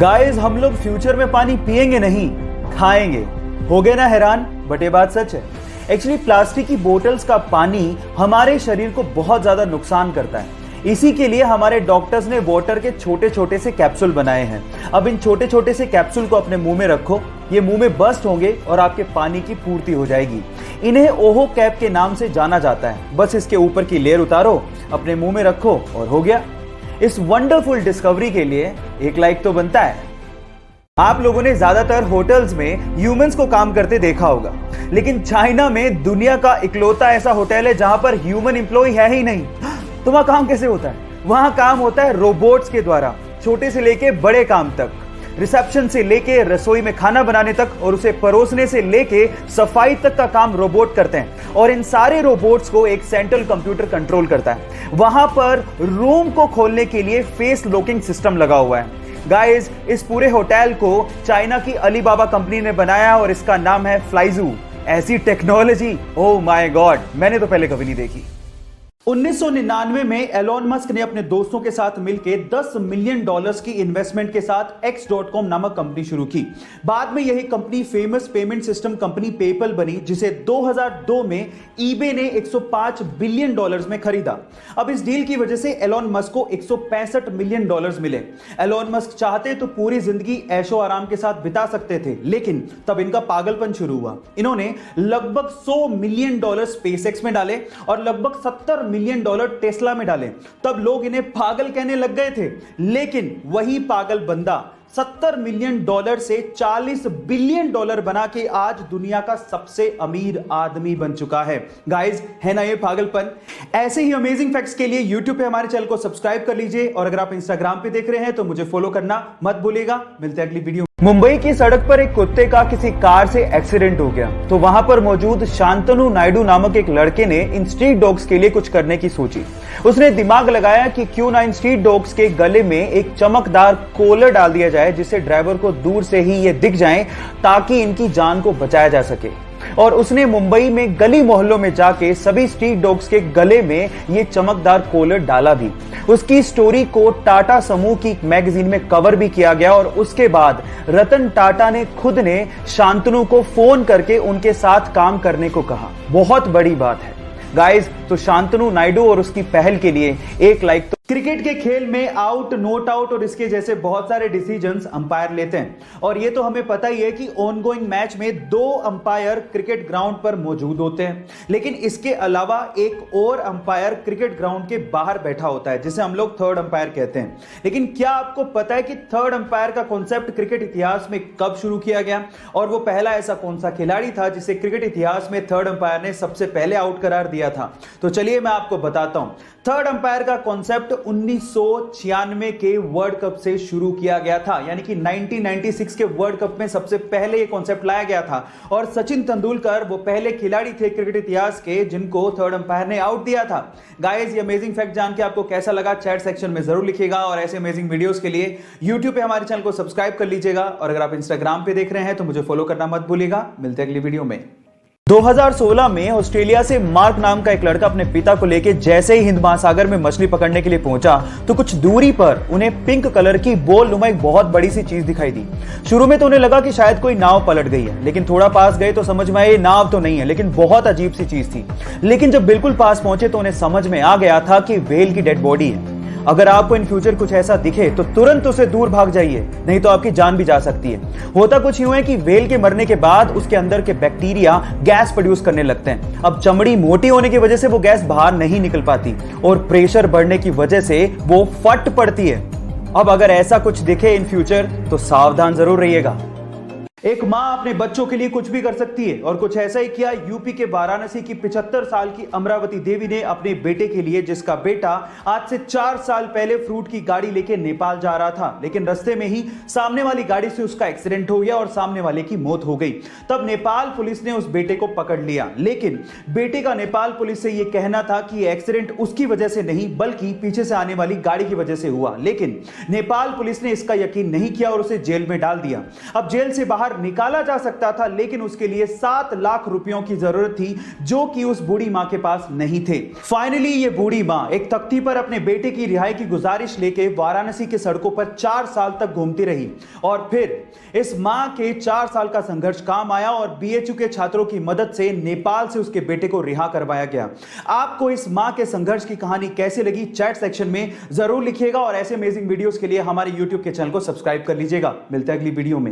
Guys, हम लोग future में पानी पिएंगे नहीं, खाएंगे। हो गए ना हैरान? बट ये बात सच है। एक्चुअली प्लास्टिक की बोतल्स का पानी हमारे शरीर को बहुत ज्यादा नुकसान करता है। इसी के लिए हमारे डॉक्टर्स ने वाटर के छोटे छोटे से कैप्सूल बनाए हैं। अब इन छोटे छोटे से कैप्सूल को अपने मुंह में रखो, ये मुंह में बस्ट होंगे और आपके पानी की पूर्ति हो जाएगी। इन्हें ओहो कैप के नाम से जाना जाता है। बस इसके ऊपर की लेयर उतारो, अपने मुंह में रखो और हो गया। इस वंडरफुल डिस्कवरी के लिए एक लाइक तो बनता है। आप लोगों ने ज्यादातर होटल्स में ह्यूमंस को काम करते देखा होगा, लेकिन चाइना में दुनिया का इकलौता ऐसा होटल है जहां पर ह्यूमन एम्प्लॉय है ही नहीं। तो वहां काम कैसे होता है? वहां काम होता है रोबोट्स के द्वारा, छोटे से लेके बड़े काम तक, रिसेप्शन से लेके रसोई में खाना बनाने तक और उसे परोसने से लेके सफाई तक का काम रोबोट करते हैं। और इन सारे रोबोट्स को एक सेंट्रल कंप्यूटर कंट्रोल करता है। वहां पर रूम को खोलने के लिए फेस लॉकिंग सिस्टम लगा हुआ है। गाइस, इस पूरे होटल को चाइना की अलीबाबा कंपनी ने बनाया और इसका नाम है फ्लाइजू। ऐसी टेक्नोलॉजी, ओह माय गॉड, मैंने तो पहले कभी नहीं देखी। 1999 में एलोन मस्क ने अपने दोस्तों के साथ मिलकर $10 मिलियन की इन्वेस्टमेंट के साथ X.com नामक कंपनी शुरू की। बाद में यही company famous payment system company PayPal बनी, जिसे 2002 में ईबे ने $105 बिलियन में खरीदा। अब इस डील की वजह से एलोन मस्क को $165 मिलियन मिले। एलोन मस्क चाहते तो पूरी जिंदगी ऐशो आराम के साथ बिता सकते थे, लेकिन तब इनका पागलपन शुरू हुआ। इन्होंने लगभग $100 मिलियन स्पेसएक्स में डाले और लगभग $70 मिलियन टेस्ला में डाले। तब लोग इन्हें पागल कहने लग गए थे, लेकिन वही पागल बंदा $70 मिलियन से $40 बिलियन बना के आज दुनिया का सबसे अमीर आदमी बन चुका है। गाइस, है ना ये पागलपन? ऐसे ही अमेजिंग फैक्ट्स के लिए यूट्यूब पे हमारे चैनल को सब्सक्राइब कर लीजिए और अगर आप इंस्टाग्राम पे देख रहे हैं तो मुझे फॉलो करना मत भूलिएगा। मिलते हैं अगली वीडियो। मुंबई की सड़क पर एक कुत्ते का किसी कार से एक्सीडेंट हो गया, तो वहां पर मौजूद शांतनु नायडू नामक एक लड़के ने इन स्ट्रीट डॉग्स के लिए कुछ करने की सोची। उसने दिमाग लगाया कि क्यों ना इन स्ट्रीट डॉग्स के गले में एक चमकदार कॉलर डाल दिया जाए, जिससे ड्राइवर को दूर से ही ये दिख जाएं, ताकि इनकी जान को बचाया जा सके। और उसने मुंबई में गली मोहल्लों में जाके सभी स्ट्रीट डॉग्स के गले में ये चमकदार कॉलर डाला भी। उसकी स्टोरी को टाटा समूह की मैगजीन में कवर भी किया गया और उसके बाद रतन टाटा ने खुद ने शांतनु को फोन करके उनके साथ काम करने को कहा। बहुत बड़ी बात है गाइस। तो शांतनु नायडू और उसकी पहल के लिए एक लाइक तो। क्रिकेट के खेल में आउट, नॉट आउट और इसके जैसे बहुत सारे डिसीजंस अंपायर लेते हैं, और ये तो हमें पता ही है कि ऑनगोइंग मैच में 2 अंपायर क्रिकेट ग्राउंड पर मौजूद होते हैं। लेकिन इसके अलावा एक और अंपायर क्रिकेट ग्राउंड के बाहर बैठा होता है, जिसे हम लोग थर्ड अंपायर कहते हैं। लेकिन क्या आपको पता है कि थर्ड अंपायर का कॉन्सेप्ट क्रिकेट इतिहास में कब शुरू किया गया, और वो पहला ऐसा कौन सा खिलाड़ी था जिसे क्रिकेट इतिहास में थर्ड अंपायर ने सबसे पहले आउट करार दिया था? तो चलिए मैं आपको बताता हूं। थर्ड अंपायर का कॉन्सेप्ट 1996 के वर्ल्ड कप से शुरू किया गया था, यानी कि 1996 के वर्ल्ड कप में सबसे पहले यह कॉन्सेप्ट लाया गया था। और सचिन तेंदुलकर वो पहले खिलाड़ी थे क्रिकेट इतिहास के जिनको थर्ड अंपायर ने आउट दिया था। गाइस, ये अमेजिंग फैक्ट जान के आपको कैसा लगा चैट सेक्शन में जरूर लिखिएगा, और ऐसे अमेजिंग वीडियोस के लिए यूट्यूब पे हमारे चैनल को सब्सक्राइब कर लीजिएगा, और अगर आप इंस्टाग्राम पे देख रहे हैं तो मुझे फॉलो करना मत भूलिएगा। मिलते हैं अगली वीडियो में। 2016 में ऑस्ट्रेलिया से मार्क नाम का एक लड़का अपने पिता को लेकर जैसे ही हिंद महासागर में मछली पकड़ने के लिए पहुंचा, तो कुछ दूरी पर उन्हें पिंक कलर की बॉल नुमा एक बहुत बड़ी सी चीज दिखाई दी। शुरू में तो उन्हें लगा कि शायद कोई नाव पलट गई है, लेकिन थोड़ा पास गए तो समझ में आया ये नाव तो नहीं है, लेकिन बहुत अजीब सी चीज थी। लेकिन जब बिल्कुल पास पहुंचे तो उन्हें समझ में आ गया था कि व्हेल की डेड बॉडी है। अगर आपको इन फ्यूचर कुछ ऐसा दिखे तो तुरंत उसे दूर भाग जाइए, नहीं तो आपकी जान भी जा सकती है। होता कुछ यूं है कि व्हेल के मरने के बाद उसके अंदर के बैक्टीरिया गैस प्रोड्यूस करने लगते हैं। अब चमड़ी मोटी होने की वजह से वो गैस बाहर नहीं निकल पाती और प्रेशर बढ़ने की वजह से वो फट पड़ती है। अब अगर ऐसा कुछ दिखे इन फ्यूचर तो सावधान जरूर रहिएगा। एक मां अपने बच्चों के लिए कुछ भी कर सकती है, और कुछ ऐसा ही किया यूपी के वाराणसी की 75 साल की अमरावती देवी ने अपने बेटे के लिए, जिसका बेटा आज से 4 साल पहले फ्रूट की गाड़ी लेके नेपाल जा रहा था, लेकिन रास्ते में ही सामने वाली गाड़ी से उसका एक्सीडेंट हो गया और सामने वाले की मौत हो गई। तब नेपाल पुलिस ने उस बेटे को पकड़ लिया, लेकिन बेटे का नेपाल पुलिस से यह कहना था कि एक्सीडेंट उसकी वजह से नहीं बल्कि पीछे से आने वाली गाड़ी की वजह से हुआ। लेकिन नेपाल पुलिस ने इसका यकीन नहीं किया और उसे जेल में डाल दिया। अब जेल से बाहर बाहर निकाला जा सकता था, लेकिन उसके लिए 7 लाख रुपयों की जरूरत थी, जो कि उस बूढ़ी मां के पास नहीं थे। फाइनली ये बूढ़ी मां एक तख्ती पर अपने बेटे की रिहाई की गुजारिश लेके वाराणसी के सड़कों पर 4 साल तक घूमती रही और फिर इस मां के 4 साल का संघर्ष काम आया और बीएचयू के छात्रों की मदद से नेपाल से उसके बेटे को रिहा करवाया गया। आपको इस मां के संघर्ष की कहानी कैसी लगी, चैट सेक्शन में जरूर लिखिएगा और ऐसे अमेजिंग वीडियोस के लिए हमारे YouTube के चैनल को सब्सक्राइब कर लीजिएगा। मिलते हैं अगली वीडियो में।